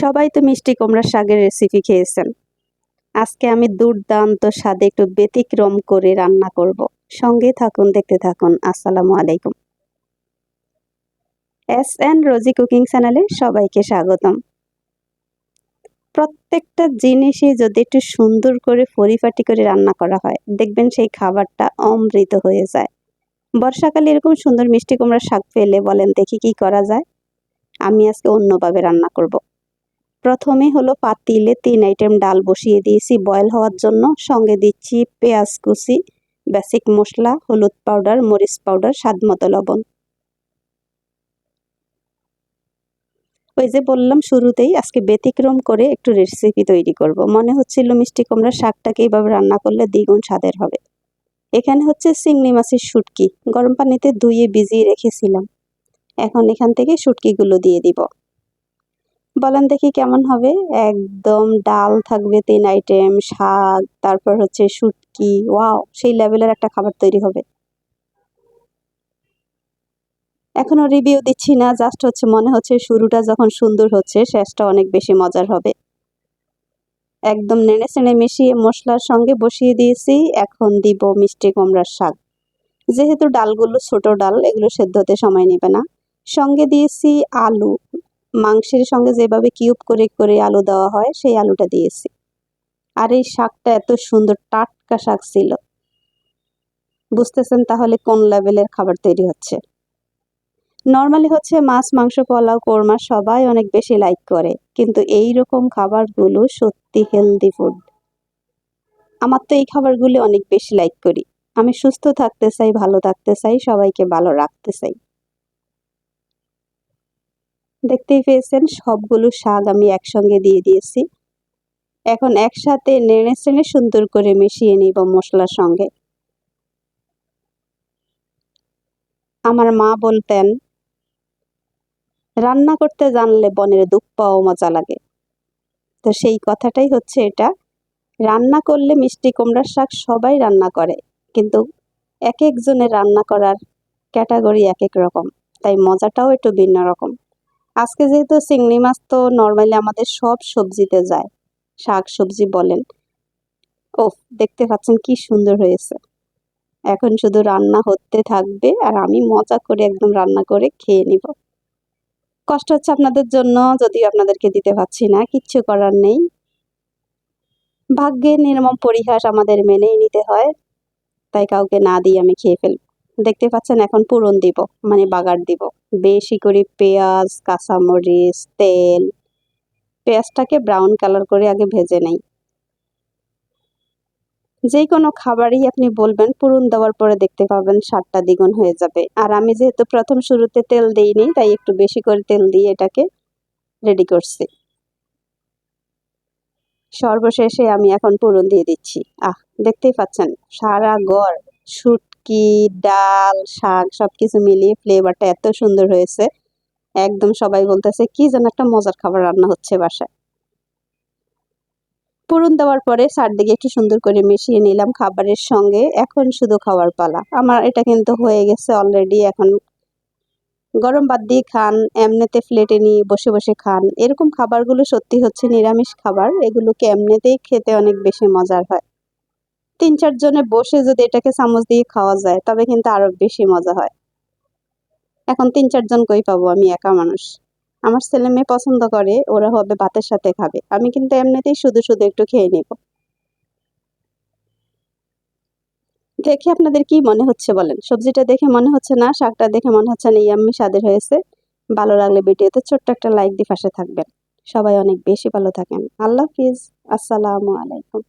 সবাই তো মিষ্টি কুমড়ার শাকের রেসিপি খেয়েছেন। আজকে আমি দুর্দান্ত স্বাদে একটু ব্যতিক্রম করে রান্না করব। সঙ্গে থাকুন, দেখতে থাকুন। আসসালামু আলাইকুম। এস রোজি কুকিং চ্যানেলে সবাইকে স্বাগতম। প্রত্যেকটা জিনিসই যদি একটু সুন্দর করে পরিপাটি করে রান্না করা হয়, দেখবেন সেই খাবারটা অমৃত হয়ে যায়। বর্ষাকালে এরকম সুন্দর মিষ্টি কুমড়ার শাক পেলে বলেন দেখি কি করা যায়। আমি আজকে অন্যভাবে রান্না করব। প্রথমে হলো পাতিলে 3 আইটেম ডাল বসিয়ে দিয়েছি বয়েল হওয়ার জন্য। সঙ্গে দিচ্ছি পেঁয়াজ কুচি, বেসিক মশলা, হলুদ পাউডার, মরিচ পাউডার, স্বাদমতো লবণ। ওই যে বললাম শুরুতেই আজকে ব্যতিক্রম করে একটু রেসিপি তৈরি করব। মনে হচ্ছিল মিষ্টি কুমড়ার শাকটাকে এইভাবে রান্না করলে দ্বিগুণ স্বাদের হবে। এখানে হচ্ছে চিংড়ি মাছের শুটকি, গরম পানিতে ধুয়ে ভিজিয়ে রেখেছিলাম। এখন এখান থেকে শুটকিগুলো দিয়ে দিব। বলেন দেখি কেমন হবে। একদম ডাল থাকবে 3 আইটেম, শাক, তারপর হচ্ছে শুটকি। ওয়াও, সেই লেভেলের একটা খাবার তৈরি হবে। এখনো রিভিউ দিচ্ছি না, জাস্ট হচ্ছে মনে হচ্ছে শুরুটা যখন সুন্দর হচ্ছে শেষটা অনেক বেশি মজার হবে। একদম নেড়ে চেড়ে মিশিয়ে মশলার সঙ্গে বসিয়ে দিয়েছি। এখন দিব মিষ্টি কুমড়ার শাক। যেহেতু ডালগুলো ছোট ডাল, এগুলো সেদ্ধ হতে সময় নেবে না। সঙ্গে দিয়েছি আলু, মাংসের সঙ্গে যেভাবে কিউব করে করে আলু দেওয়া হয় সেই আলুটা দিয়েছি। আর এই শাকটা এত সুন্দর টাটকা শাক ছিল। বুঝতেছেন তাহলে কোন লেভেলের খাবার তৈরি হচ্ছে। নর্মালি হচ্ছে মাছ, মাংস, পোলাও, কোরমা সবাই অনেক বেশি লাইক করে, কিন্তু এই রকম খাবারগুলো সত্যি হেলদি ফুড। আমার তো এই খাবারগুলো অনেক বেশি লাইক করি। আমি সুস্থ থাকতে চাই, ভালো থাকতে চাই, সবাইকে ভালো রাখতে চাই। দেখতেই পেয়েছেন সবগুলো শাক আমি একসঙ্গে দিয়ে দিয়েছি। এখন একসাথে নেড়ে চেড়ে সুন্দর করে মিশিয়ে নিব মশলার সঙ্গে। আমার মা বলতেন, রান্না করতে জানলে বনের দুধ পাওয়া মজা লাগে। তো সেই কথাটাই হচ্ছে এটা। রান্না করলে মিষ্টি কুমড়ার শাক সবাই রান্না করে, কিন্তু এক একজনের রান্না করার ক্যাটাগরি এক এক রকম, তাই মজাটাও একটু ভিন্ন রকম। আজকে যেহেতু চিংড়ি মাছ তো নর্মালি আমাদের সব সবজিতে যায়, শাক সবজি বলেন। ওফ, দেখতে পাচ্ছেন কি সুন্দর হয়েছে। এখন শুধু রান্না হতে থাকবে আর আমি মজা করে একদম রান্না করে খেয়ে নিব। কষ্ট হচ্ছে আপনাদের জন্য, যদিও আপনাদেরকে দিতে পারছি না, কিচ্ছু করার নেই। ভাগ্যের নির্মম পরিহাস আমাদের মেনেই নিতে হয়, তাই কাউকে না দিয়ে আমি খেয়ে ফেলব। দেখতে পাচ্ছেন এখন পুরন দিব, মানে বাগার দিব। বেশি করে পেঁয়াজ, কাঁচামরিচ, তেল। পেঁয়াজটাকে ব্রাউন কালার করে আগে ভেজে নেই। যে কোনো খাবারই আপনি বলবেন পুরন দেওয়ার পরে দেখতে পাবেন স্বাদটা দ্বিগুণ হয়ে যাবে। আর আমি যেহেতু প্রথম শুরুতে তেল দিইনি, তাই একটু বেশি করে তেল দিয়ে এটাকে রেডি করছি। সর্বশেষে আমি এখন পুরন দিয়ে দিচ্ছি। দেখতেই পাচ্ছেন সারা ঘর শুটকি, ডাল, শাক সবকিছু মিলিয়ে ফ্লেভারটা এত সুন্দর হয়েছে। একদম সবাই বলতেছে কি যেন একটা মজার খাবার রান্না হচ্ছে বাসায়। পুরন দেওয়ার পরে চারদিকে একটু সুন্দর করে মিশিয়ে নিলাম খাবারের সঙ্গে। এখন শুধু খাওয়ার পালা। আমার এটা কিন্তু হয়ে গেছে অলরেডি। এখন গরম ভাত দিয়ে খান, এমনিতে প্লেটে নিয়ে বসে বসে খান, এরকম খাবারগুলো সত্যি হচ্ছে নিরামিষ খাবার। এগুলোকে এমনিতেই খেতে অনেক বেশি মজার হয়। 3-4 জনে বসে যদি এটাকে চামচ দিয়ে খাওয়া যায় তবে কিন্তু আরো বেশি মজা হয়। এখন 3-4 জন কই পাবো, আমি একা মানুষ। আমার ছেলে মেয়ে পছন্দ করে, ওরা হবে ভাতের সাথে খাবে। আমি কিন্তু এমনিতেই শুধু শুধু একটু খেয়ে নেব। দেখে আপনাদের কি মনে হচ্ছে বলেন? সবজিটা দেখে মনে হচ্ছে না, শাকটা দেখে মনে হচ্ছে না ইয়াম্মি স্বাদের হয়েছে? ভালো লাগলে ভিডিওতে ছোট্ট একটা লাইক দিয়ে পাশে থাকবেন। সবাই অনেক বেশি ভালো থাকেন। আল্লাহ হাফিজ। আসসালামু আলাইকুম।